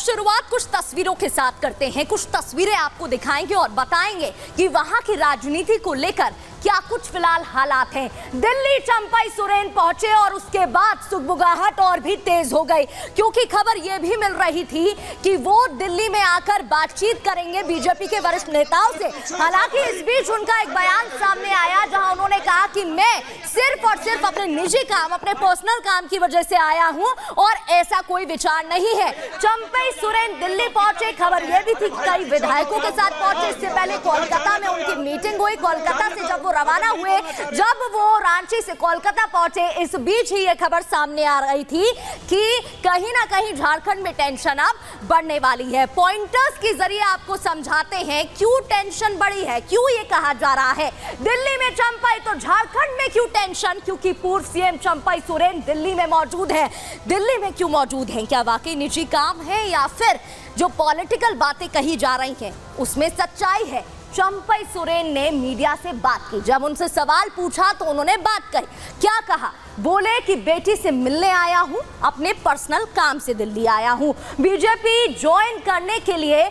शुरुआत कुछ तस्वीरों के साथ करते हैं। कुछ तस्वीरें आपको दिखाएंगे और बताएंगे कि वहां की राजनीति को लेकर क्या कुछ फिलहाल हालात हैं। दिल्ली चंपई सोरेन पहुंचे और उसके बाद सुगबुगाहट और भी तेज हो गई, क्योंकि खबर यह भी मिल रही थी कि वो दिल्ली में आकर बातचीत करेंगे बीजेपी के वरिष्ठ नेताओं से। हालांकि इस बीच उनका एक बयान सामने आया जहां उन्होंने कहा कि मैं सिर्फ और सिर्फ अपने निजी काम, अपने पर्सनल काम की वजह से आया हूं और ऐसा कोई विचार नहीं है। चंपई सोरेन दिल्ली पहुंचे, खबर यह भी थी कि कई विधायकों के साथ पहुंचे। इससे पहले कोलकाता में उनकी मीटिंग हुई। कोलकाता से जब रवाना हुए, जब वो रांची से कोलकाता पहुंचे, इस बीच ही यह खबर सामने आ रही थी कि कहीं ना कहीं झारखंड में टेंशन अब बढ़ने वाली है। पॉइंटर्स के जरिए आपको समझाते हैं क्यों टेंशन बढ़ी है, क्यों ये कहा जा रहा है दिल्ली में चंपई तो झारखंड में क्यों टेंशन। क्योंकि पूर्व सीएम चंपई सोरेन दिल्ली में मौजूद है। दिल्ली में क्यों मौजूद हैं? क्या वाकई निजी काम है या फिर जो पॉलिटिकल बातें कही जा रही हैं उसमें सच्चाई है? चंपई सोरेन ने मीडिया से बात की। जब उनसे सवाल पूछा तो उन्होंने बात कही। क्या कहा? बोले कि बेटी से मिलने आया हूं, अपने पर्सनल काम से दिल्ली आया हूं। बीजेपी ज्वाइन करने के लिए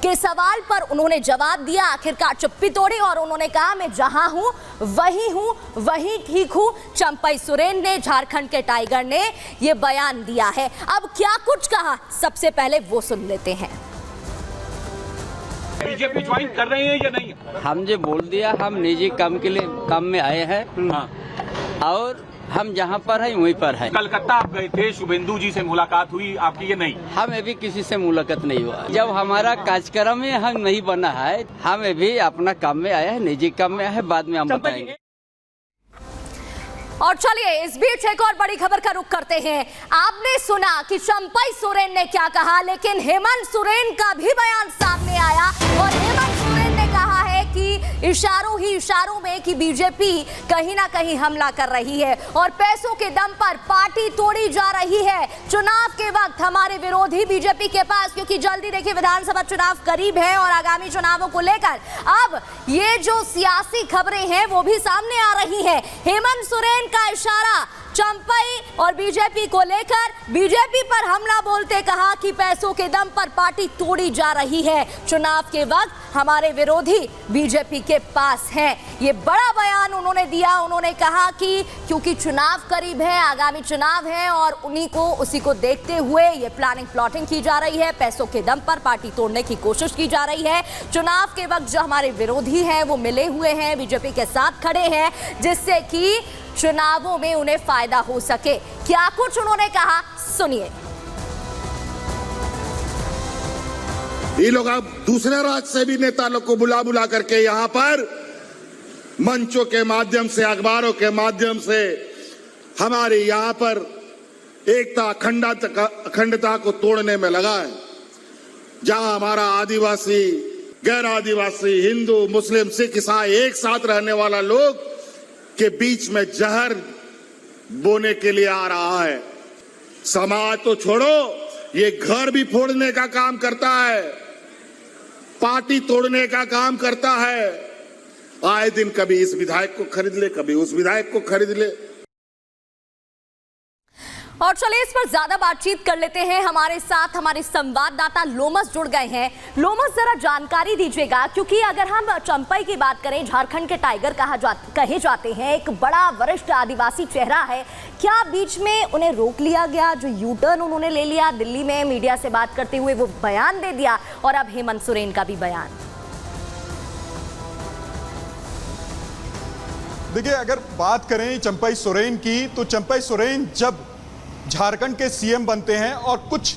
के सवाल पर उन्होंने जवाब दिया। आखिरकार चुप्पी तोड़ी और उन्होंने कहा मैं जहां हूं, वही ठीक हूं। चंपई सोरेन ने, झारखंड के टाइगर ने यह बयान दिया है। अब क्या कुछ कहा, सबसे पहले वो सुन लेते हैं। बीजेपी ज्वाइन कर रहे हैं या नहीं? हमने बोल दिया हम निजी काम के लिए काम में आए हैं। हाँ। और हम जहाँ पर हैं वहीं पर हैं। कलकत्ता आप गए थे, शुभेंदु जी से मुलाकात हुई आपकी? ये नहीं, हमें भी किसी से मुलाकात नहीं हुआ। जब हमारा कार्यक्रम में हम नहीं बना है, हमें भी अपना काम में आया है, निजी काम में आया है, बाद में हम बताएंगे। और चलिए इस बीच एक और बड़ी खबर का रुख करते हैं। आपने सुना कि चंपई सोरेन ने क्या कहा, लेकिन हेमंत सोरेन का भी बयान सामने आया और हेमंत सोरेन ने कहा है कि इशारों ही इशारों में कि बीजेपी कहीं ना कहीं हमला कर रही है और पैसों के दम पर पार्टी तोड़ी जा रही है। चुनाव के वक्त हमारे विरोधी बीजेपी के पास, क्योंकि जल्दी देखिए विधानसभा चुनाव करीब है और आगामी चुनावों को लेकर अब ये जो सियासी खबरें हैं वो भी सामने आ रही है। हेमंत सोरेन का इशारा चंपई और बीजेपी को लेकर, बीजेपी पर हमला बोलते कहा कि पैसों के दम पर पार्टी तोड़ी जा रही है। चुनाव के वक्त हमारे विरोधी बीजेपी के पास हैं। ये बड़ा बयान उन्होंने दिया। उन्होंने कहा कि क्योंकि चुनाव करीब है, आगामी चुनाव है और उसी को देखते हुए ये प्लानिंग प्लॉटिंग की जा रही है। पैसों के दम पर पार्टी तोड़ने की कोशिश की जा रही है। चुनाव के वक्त जो हमारे विरोधी हैं वो मिले हुए हैं, बीजेपी के साथ खड़े हैं, जिससे कि चुनावों में उन्हें फायदा हो सके। क्या कुछ उन्होंने कहा, सुनिए। ये लोग अब दूसरे राज्य से भी नेता लोग को बुला बुला करके यहाँ पर मंचों के माध्यम से, अखबारों के माध्यम से हमारे यहाँ पर एकता, अखंडता को तोड़ने में लगा है। जहां हमारा आदिवासी, गैर आदिवासी, हिंदू, मुस्लिम, सिख, ईसाई एक साथ रहने वाला लोग के बीच में जहर बोने के लिए आ रहा है। समाज तो छोड़ो, ये घर भी फोड़ने का काम करता है, पार्टी तोड़ने का काम करता है। आए दिन कभी इस विधायक को खरीद ले, कभी उस विधायक को खरीद ले। और चलिए इस पर ज्यादा बातचीत कर लेते हैं। हमारे साथ हमारे संवाददाता लोमस जुड़ गए हैं। लोमस, जरा जानकारी दीजिएगा, क्योंकि अगर हम चंपई की बात करें, झारखंड के टाइगर कहे जाते हैं, एक बड़ा वरिष्ठ आदिवासी चेहरा है। क्या बीच में उन्हें रोक लिया गया? जो यू टर्न उन्होंने ले लिया दिल्ली में मीडिया से बात करते हुए, वो बयान दे दिया और अब हेमंत सोरेन का भी बयान। देखिए, अगर बात करें चंपई सोरेन की, तो चंपई सोरेन जब झारखंड के सीएम बनते हैं और कुछ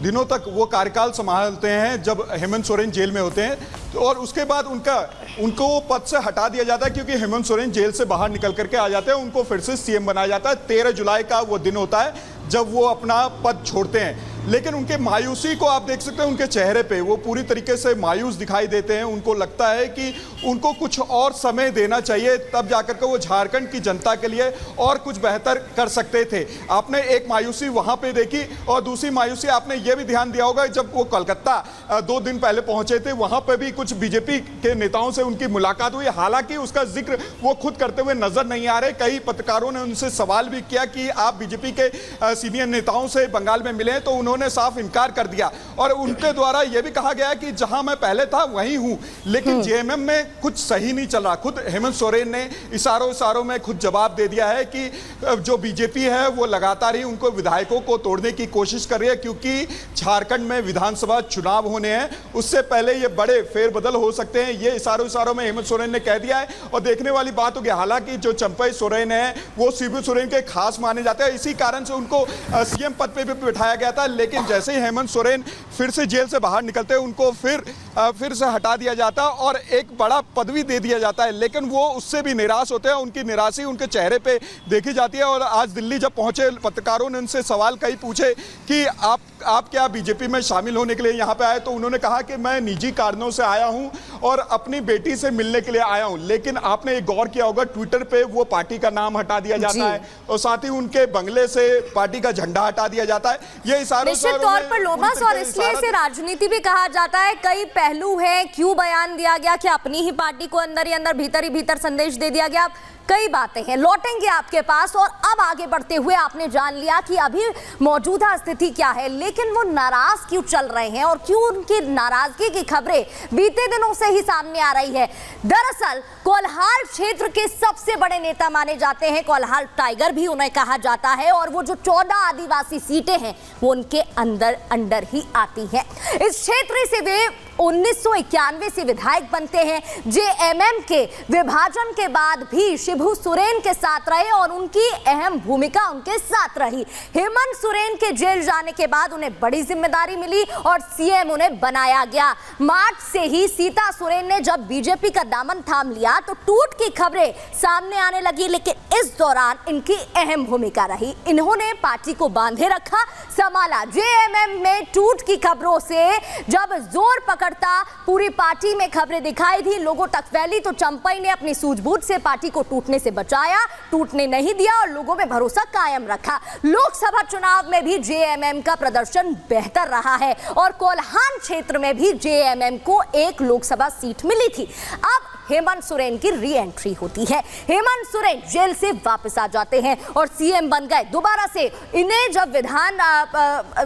दिनों तक वो कार्यकाल संभालते हैं, जब हेमंत सोरेन जेल में होते हैं, तो और उसके बाद उनको पद से हटा दिया जाता है, क्योंकि हेमंत सोरेन जेल से बाहर निकल करके आ जाते हैं। उनको फिर से सीएम बनाया जाता है। 13 जुलाई का वो दिन होता है जब वो अपना पद छोड़ते हैं। लेकिन उनके मायूसी को आप देख सकते हैं उनके चेहरे पे, वो पूरी तरीके से मायूस दिखाई देते हैं। उनको लगता है कि उनको कुछ और समय देना चाहिए, तब जाकर के वो झारखंड की जनता के लिए और कुछ बेहतर कर सकते थे। आपने एक मायूसी वहां पे देखी और दूसरी मायूसी आपने ये भी ध्यान दिया होगा, जब वो कोलकाता 2 दिन पहले पहुंचे थे, वहां पे भी कुछ बीजेपी के नेताओं से उनकी मुलाकात हुई। हालांकि उसका जिक्र वो खुद करते हुए नजर नहीं आ रहे। कई पत्रकारों ने उनसे सवाल भी किया कि आप बीजेपी के सीनियर नेताओं से बंगाल में मिले, तो उन्होंने उन्होंने साफ इनकार कर दिया और उनके द्वारा यह भी कहा गया कि जहां मैं पहले था वहीं हूं। लेकिन जेएमएम में कुछ सही नहीं चल रहा। खुद हेमंत सोरेन ने इशारों में खुद जवाब दे दिया है कि जो बीजेपी है वो लगातार ही उनको विधायकों को तोड़ने की कोशिश कर रही है, क्योंकि झारखंड में विधानसभा चुनाव होने हैं, उससे पहले ये बड़े फेरबदल हो सकते हैं। ये इशारों में हेमंत सोरेन ने कह दिया है और देखने वाली बात होगी। हालांकि जो चंपई सोरेन है वो शिबू सोरेन के खास माने जाते हैं, इसी कारण से उनको सीएम पद पे भी बिठाया गया था। लेकिन जैसे ही हेमंत सोरेन फिर से जेल से बाहर निकलते हैं उनको फिर से हटा दिया जाता है और एक बड़ा पदवी दे दिया जाता है। लेकिन वो उससे भी निराश होते हैं, उनकी निराशा उनके चेहरे पे देखी जाती है। और आज दिल्ली जब पहुंचे पत्रकारों ने उनसे सवाल कई पूछे कि आप क्या बीजेपी में शामिल होने के लिए यहाँ पे आए, तो उन्होंने कहा कि मैं निजी कारणों से आया हूँ और अपनी बेटी से मिलने के लिए आया हूँ। लेकिन आपने एक गौर किया होगा, ट्विटर पे वो पार्टी का नाम हटा दिया जाता है और साथ ही उनके बंगले से पार्टी का झंडा हटा दिया जाता है। ये निश्चित तौर पर लोमस, और इसलिए इसे राजनीति भी कहा जाता है। कई पहलू हैं, क्यों बयान दिया गया कि अपनी ही पार्टी को अंदर ही अंदर भीतर ही भीतर संदेश दे दिया गया, कई बातें हैं, लौटेंगे आपके पास। और अब आगे बढ़ते हुए आपने जान लिया कि अभी मौजूदा स्थिति क्या है, लेकिन वो नाराज क्यों चल रहे हैं और क्यों उनकी नाराजगी की खबरें बीते दिनों से ही सामने आ रही है। दरअसल कोल्हार क्षेत्र के सबसे बड़े नेता माने जाते हैं, कोल्हार टाइगर भी उन्हें कहा जाता है, और वो जो 14 आदिवासी सीटें हैं वो उनके अंदर ही आती हैं। इस क्षेत्र से वे 1991 से विधायक बनते हैं। जेएमएम के विभाजन के बाद भी शिबू सोरेन के साथ रहे और उनकी अहम भूमिका उनके साथ रही। हेमंत सोरेन के जेल जाने के बाद उन्हें बड़ी जिम्मेदारी मिली और सीएम उन्हें बनाया गया। मार्च से ही सीता सोरेन ने जब बीजेपी का दामन थाम लिया तो टूट की खबरें सामने आने लगी, लेकिन इस दौरान इनकी अहम भूमिका रही। इन्होंने पार्टी को बांधे रखा, संभाला। जेएमएम में टूट की खबरों से जब जोर पकड़ता पूरी पार्टी में खबरें दिखाई दी, लोगों तक फैली, तो चंपई ने अपनी सूझबूझ से पार्टी को टूटने से बचाया, टूटने नहीं दिया और लोगों में भरोसा कायम रखा। लोकसभा चुनाव में भी जेएमएम का प्रदर्शन बेहतर रहा है और कोल्हान क्षेत्र में भी जेएमएम को एक लोकसभा सीट मिली थी। अब हेमंत सोरेन की री एंट्री होती है। हेमंत सोरेन जेल से वापस आ जाते हैं और सीएम बन गए दोबारा से। इन्हें जब विधान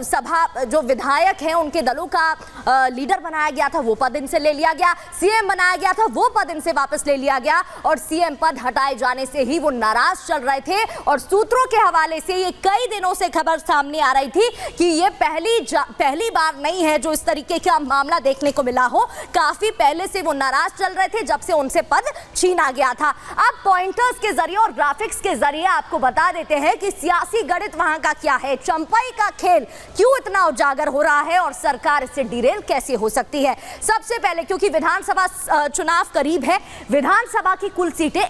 सभा जो विधायक हैं उनके दलों का लीडर बनाया गया था, वो पद इनसे ले लिया गया। सीएम बनाया गया था, वो पद इनसे वापस ले लिया गया और सीएम पद हटाए जाने से ही वो नाराज चल रहे थे। और सूत्रों के हवाले से ये कई दिनों से खबर सामने आ रही थी कि ये पहली बार नहीं है जो इस तरीके का मामला देखने को मिला हो। काफी पहले से वो नाराज चल रहे थे जब से उनसे पद छीना गया था। अब पॉइंटर्स के जरिए और ग्राफिक्स के जरिए आपको बता देते हैं कि सियासी गणित वहां का क्या है, चंपई का खेल क्यों इतना उजागर हो रहा है और सरकार इससे डिरेल कैसे हो सकती है। सबसे पहले क्योंकि विधानसभा चुनाव करीब है, विधानसभा की कुल सीटें